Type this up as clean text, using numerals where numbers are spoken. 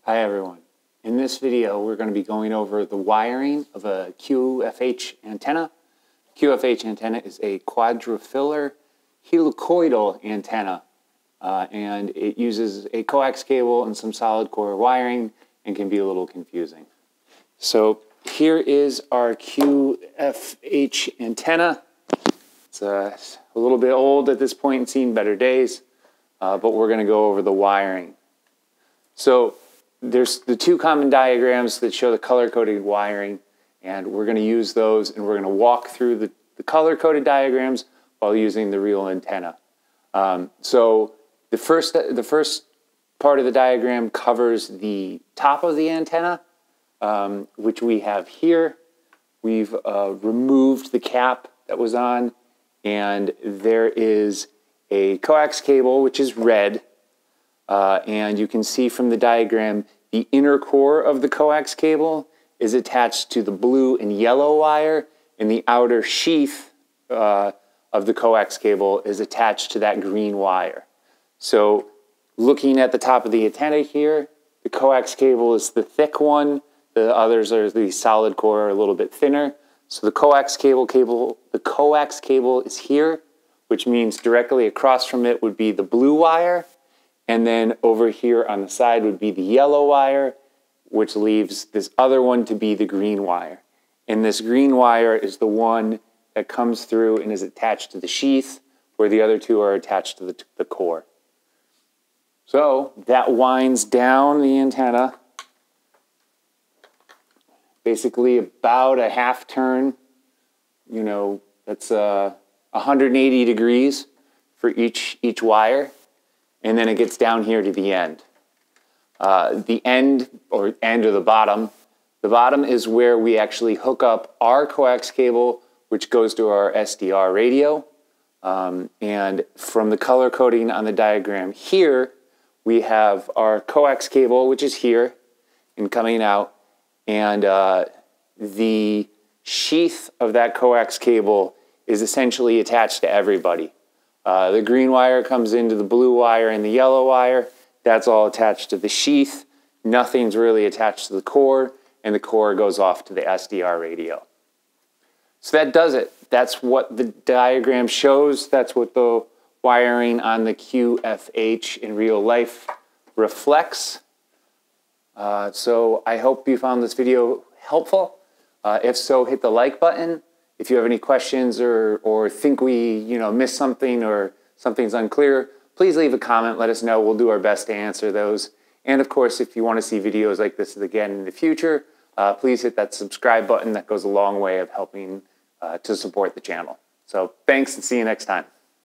Hi everyone. In this video we're going to be going over the wiring of a QFH antenna. QFH antenna is a quadrifilar helicoidal antenna and it uses a coax cable and some solid core wiring and can be a little confusing. So here is our QFH antenna. It's a little bit old at this point and seen better days, but we're going to go over the wiring. So there's the two common diagrams that show the color-coded wiring, and we're going to use those, and we're going to walk through the color-coded diagrams while using the real antenna. So the first part of the diagram covers the top of the antenna, which we have here. We've removed the cap that was on, and there is a coax cable, which is red. And you can see from the diagram the inner core of the coax cable is attached to the blue and yellow wire, and the outer sheath of the coax cable is attached to that green wire. So looking at the top of the antenna here, the coax cable is the thick one, the others are the solid core, a little bit thinner. So the coax cable is here, which means directly across from it would be the blue wire. And then over here on the side would be the yellow wire, which leaves this other one to be the green wire. And this green wire is the one that comes through and is attached to the sheath, where the other two are attached to the core. So that winds down the antenna, basically about a half turn. You know, that's 180 degrees for each wire. And then it gets down here to the end. The end of the bottom is where we actually hook up our coax cable, which goes to our SDR radio. And from the color coding on the diagram here, we have our coax cable, which is here and coming out. And the sheath of that coax cable is essentially attached to everybody. The green wire comes into the blue wire and the yellow wire. That's all attached to the sheath. Nothing's really attached to the core, and the core goes off to the SDR radio. So that does it. That's what the diagram shows. That's what the wiring on the QFH in real life reflects. So I hope you found this video helpful. If so, hit the like button. If you have any questions or think we missed something or something's unclear, please leave a comment. Let us know. We'll do our best to answer those. And of course, if you want to see videos like this again in the future, please hit that subscribe button. That goes a long way of helping to support the channel. So thanks, and see you next time.